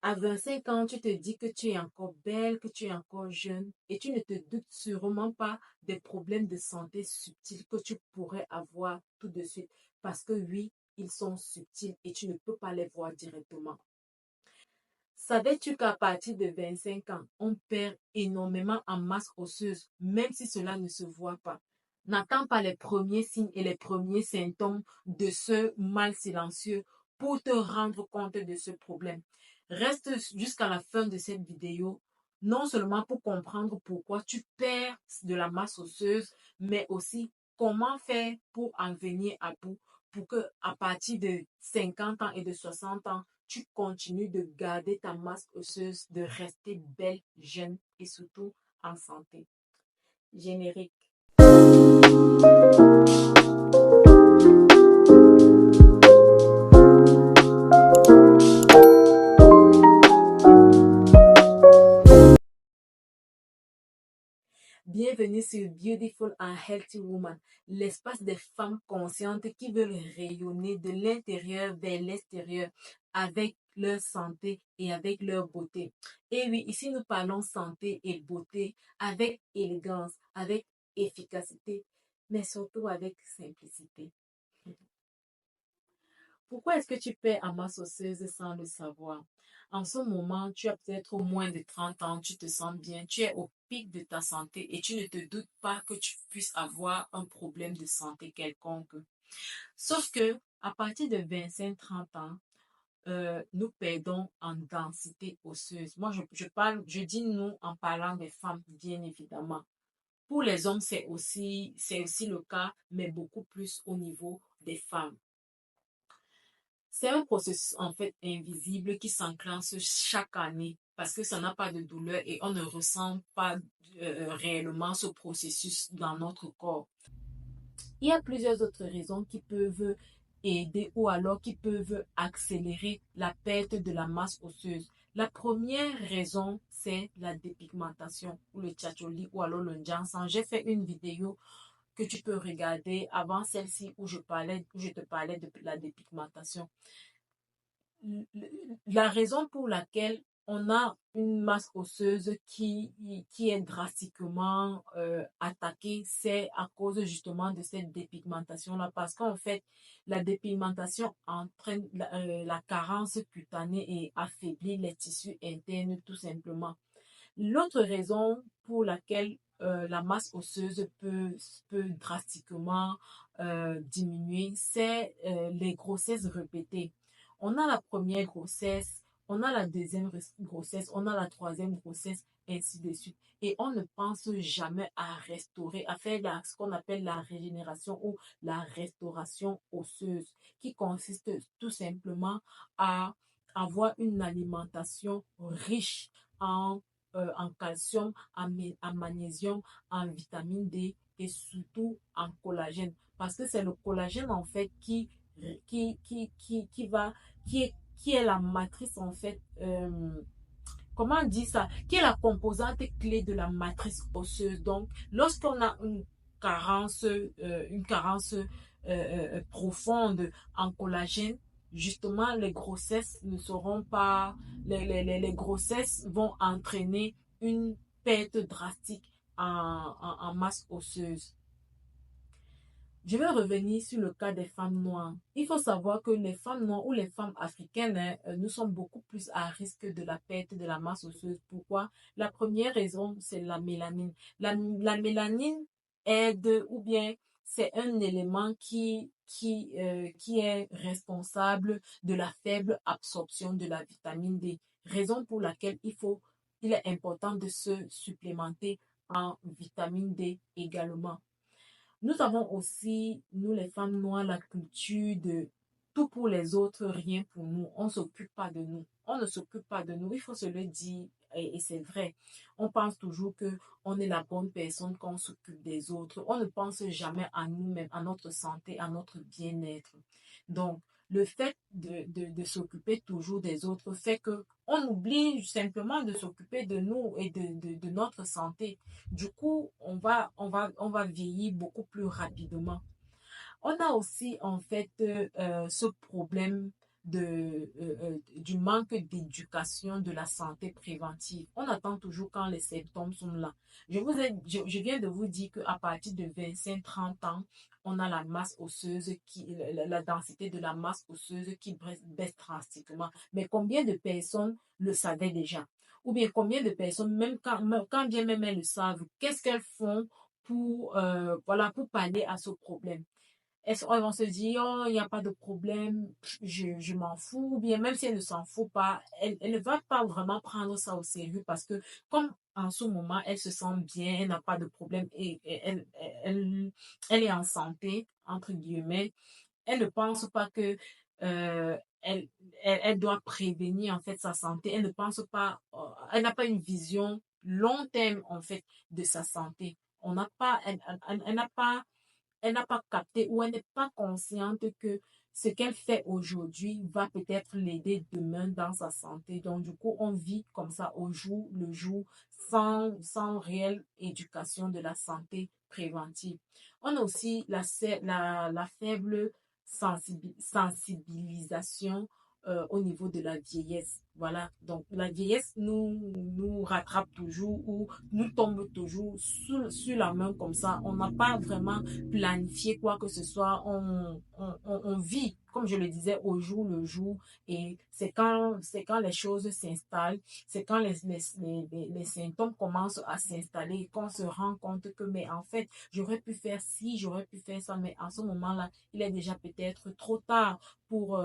À 25 ans, tu te dis que tu es encore belle, que tu es encore jeune et tu ne te doutes sûrement pas des problèmes de santé subtils que tu pourrais avoir tout de suite. Parce que oui, ils sont subtils et tu ne peux pas les voir directement. Savais-tu qu'à partir de 25 ans, on perd énormément en masse osseuse, même si cela ne se voit pas? N'attends pas les premiers signes et les premiers symptômes de ce mal silencieux pour te rendre compte de ce problème. Reste jusqu'à la fin de cette vidéo, non seulement pour comprendre pourquoi tu perds de la masse osseuse, mais aussi comment faire pour en venir à bout, pour que à partir de 50 ans et de 60 ans, tu continues de garder ta masse osseuse, de rester belle, jeune et surtout en santé. Générique. Bienvenue sur Beautiful and Healthy Woman, l'espace des femmes conscientes qui veulent rayonner de l'intérieur vers l'extérieur avec leur santé et avec leur beauté. Et oui, ici nous parlons santé et beauté avec élégance, avec efficacité, mais surtout avec simplicité. Pourquoi est-ce que tu perds en masse osseuse sans le savoir? En ce moment, tu as peut-être moins de 30 ans, tu te sens bien, tu es au pic de ta santé et tu ne te doutes pas que tu puisses avoir un problème de santé quelconque. Sauf que à partir de 25-30 ans, nous perdons en densité osseuse. Moi, je dis nous en parlant des femmes, bien évidemment. Pour les hommes, c'est aussi le cas, mais beaucoup plus au niveau des femmes. C'est un processus en fait invisible qui s'enclenche chaque année parce que ça n'a pas de douleur et on ne ressent pas réellement ce processus dans notre corps. Il y a plusieurs autres raisons qui peuvent aider ou alors qui peuvent accélérer la perte de la masse osseuse. La première raison, c'est la dépigmentation ou le tchatcholi ou alors le ginseng. J'ai fait une vidéo que tu peux regarder avant celle-ci où je te parlais de la dépigmentation. La raison pour laquelle on a une masse osseuse qui est drastiquement attaquée, c'est à cause justement de cette dépigmentation-là. Parce qu'en fait, la dépigmentation entraîne la carence cutanée et affaiblit les tissus internes tout simplement. L'autre raison pour laquelle la masse osseuse peut drastiquement diminuer, c'est les grossesses répétées. On a la première grossesse, on a la deuxième grossesse, on a la troisième grossesse, ainsi de suite. Et on ne pense jamais à restaurer, à faire ce qu'on appelle la régénération ou la restauration osseuse, qui consiste tout simplement à avoir une alimentation riche en calcium, en magnésium, en vitamine D et surtout en collagène. Parce que c'est le collagène en fait qui est la matrice en fait, comment on dit ça, qui est la composante clé de la matrice osseuse. Donc, lorsqu'on a une carence profonde en collagène, justement, les grossesses ne seront pas, les grossesses vont entraîner une perte drastique en masse osseuse. Je vais revenir sur le cas des femmes noires. Il faut savoir que les femmes noires ou les femmes africaines, nous sommes beaucoup plus à risque de la perte de la masse osseuse. Pourquoi? La première raison, c'est la mélanine. La mélanine aide ou bien c'est un élément qui est responsable de la faible absorption de la vitamine D. Raison pour laquelle il est important de se supplémenter en vitamine D également. Nous avons aussi, nous les femmes noires, la culture de tout pour les autres, rien pour nous. On ne s'occupe pas de nous. On ne s'occupe pas de nous. Il faut se le dire et c'est vrai. On pense toujours que on est la bonne personne quand on s'occupe des autres. On ne pense jamais à nous-mêmes, à notre santé, à notre bien-être. Donc, le fait de s'occuper toujours des autres fait que on oublie simplement de s'occuper de nous et de notre santé. Du coup, on va vieillir beaucoup plus rapidement. On a aussi en fait ce problème du manque d'éducation de la santé préventive. On attend toujours quand les symptômes sont là. Je viens de vous dire qu'à partir de 25-30 ans, on a la masse osseuse la densité de la masse osseuse qui baisse drastiquement. Mais combien de personnes le savaient déjà? Ou bien combien de personnes, quand bien même elles le savent, qu'est-ce qu'elles font voilà, pour pallier à ce problème? Elles vont se dire, oh, il n'y a pas de problème, je m'en fous, ou bien même si elle ne s'en fout pas, elle ne va pas vraiment prendre ça au sérieux parce que comme en ce moment, elle se sent bien, elle n'a pas de problème et elle est en santé, entre guillemets, elle ne pense pas que euh, elle, elle doit prévenir en fait sa santé, elle ne pense pas, elle n'a pas une vision long terme en fait de sa santé. On n'a pas, elle n'a pas capté ou elle n'est pas consciente que ce qu'elle fait aujourd'hui va peut-être l'aider demain dans sa santé. Donc, du coup, on vit comme ça au jour le jour sans réelle éducation de la santé préventive. On a aussi la faible sensibilisation au niveau de la vieillesse. Voilà, donc la vieillesse nous rattrape toujours ou nous tombe toujours sur la main comme ça. On n'a pas vraiment planifié quoi que ce soit. On vit, comme je le disais, au jour le jour. Et c'est quand les choses s'installent, c'est quand les symptômes commencent à s'installer qu'on se rend compte que, mais en fait, j'aurais pu faire ci, j'aurais pu faire ça, mais en ce moment-là, il est déjà peut-être trop tard pour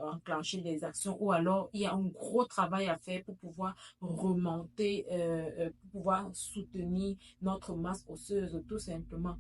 enclencher des actions ou alors il y a un gros travail à faire pour pouvoir remonter, pour pouvoir soutenir notre masse osseuse tout simplement.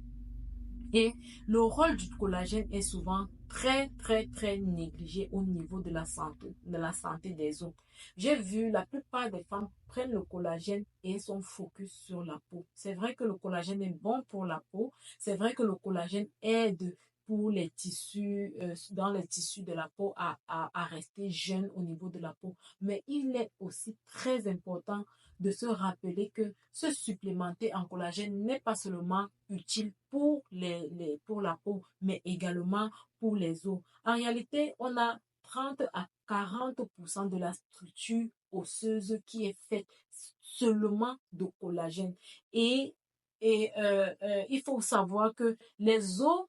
Et le rôle du collagène est souvent très, très, très négligé au niveau de la santé des os. J'ai vu la plupart des femmes prennent le collagène et sont focus sur la peau. C'est vrai que le collagène est bon pour la peau. C'est vrai que le collagène aide pour les tissus, dans les tissus de la peau à rester jeunes au niveau de la peau. Mais il est aussi très important de se rappeler que se supplémenter en collagène n'est pas seulement utile pour pour la peau, mais également pour les os. En réalité, on a 30 à 40% de la structure osseuse qui est faite seulement de collagène. Et, il faut savoir que les os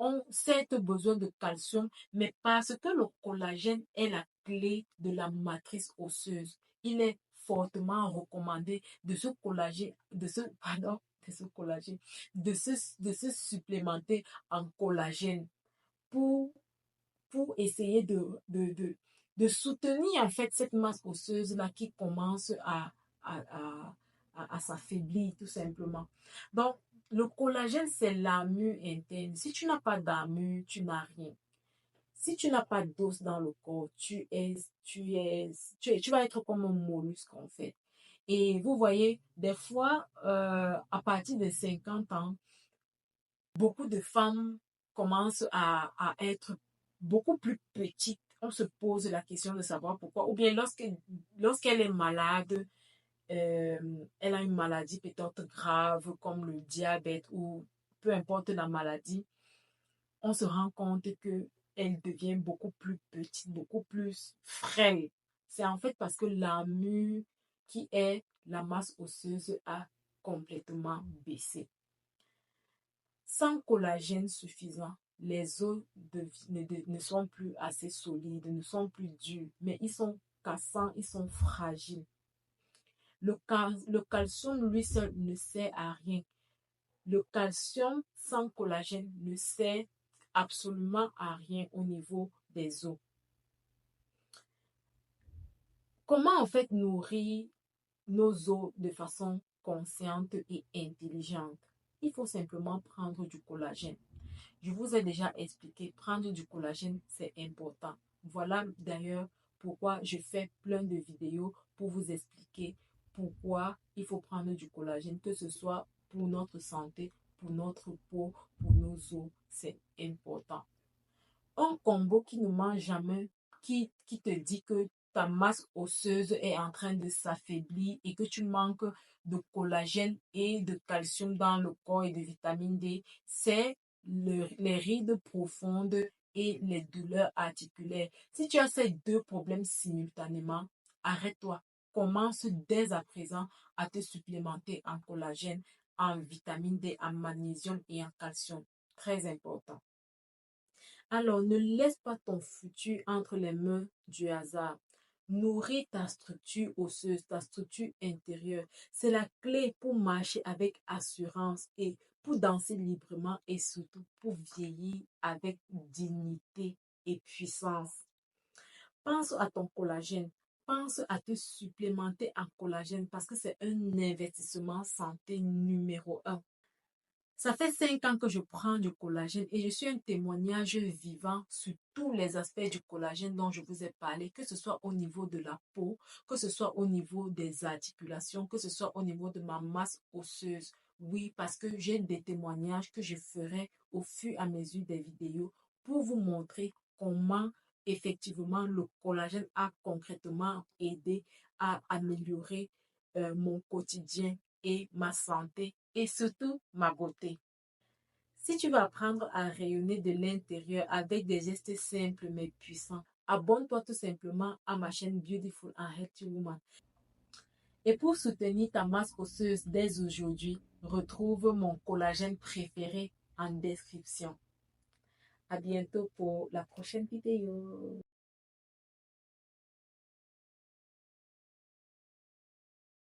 ont certes besoin de calcium, mais parce que le collagène est la clé de la matrice osseuse, il est fortement recommandé de se collagène, pardon, de ce collagène, de se supplémenter en collagène pour, pour essayer de soutenir en fait cette masse osseuse-là qui commence à, à, à s'affaiblir tout simplement. Donc, le collagène, c'est l'armure interne. Si tu n'as pas d'armure, tu n'as rien. Si tu n'as pas d'os dans le corps, tu vas être comme un mollusque en fait. Et vous voyez, des fois, à partir de 50 ans, beaucoup de femmes commencent à être beaucoup plus petites. On se pose la question de savoir pourquoi. Ou bien lorsqu'elle est malade, elle a une maladie peut-être grave comme le diabète ou peu importe la maladie, on se rend compte que elle devient beaucoup plus petite, beaucoup plus frêle. C'est en fait parce que la mue qui est la masse osseuse a complètement baissé. Sans collagène suffisant, les os ne sont plus assez solides, ne sont plus durs, mais ils sont cassants, ils sont fragiles. Le calcium, lui seul, ne sert à rien. Le calcium sans collagène ne sert absolument à rien au niveau des os. Comment en fait nourrir nos os de façon consciente et intelligente? Il faut simplement prendre du collagène. Je vous ai déjà expliqué, prendre du collagène, c'est important. Voilà d'ailleurs pourquoi je fais plein de vidéos pour vous expliquer pourquoi il faut prendre du collagène, que ce soit pour notre santé, pour notre peau, pour nos os, c'est important. Un combo qui ne ment jamais, qui te dit que ta masse osseuse est en train de s'affaiblir et que tu manques de collagène et de calcium dans le corps et de vitamine D, c'est les rides profondes et les douleurs articulaires. Si tu as ces deux problèmes simultanément, arrête-toi. Commence dès à présent à te supplémenter en collagène, en vitamine D, en magnésium et en calcium. Très important. Alors, ne laisse pas ton futur entre les mains du hasard. Nourris ta structure osseuse, ta structure intérieure. C'est la clé pour marcher avec assurance et pour danser librement et surtout pour vieillir avec dignité et puissance. Pense à ton collagène. Pense à te supplémenter en collagène parce que c'est un investissement santé numéro un. Ça fait 5 ans que je prends du collagène et je suis un témoignage vivant sur tous les aspects du collagène dont je vous ai parlé, que ce soit au niveau de la peau, que ce soit au niveau des articulations, que ce soit au niveau de ma masse osseuse. Oui, parce que j'ai des témoignages que je ferai au fur et à mesure des vidéos pour vous montrer comment effectivement le collagène a concrètement aidé à améliorer mon quotidien et ma santé et surtout ma beauté. Si tu veux apprendre à rayonner de l'intérieur avec des gestes simples mais puissants, abonne-toi tout simplement à ma chaîne Beautiful and Healthy Woman. Et pour soutenir ta masse osseuse dès aujourd'hui, retrouve mon collagène préféré en description. À bientôt pour la prochaine vidéo.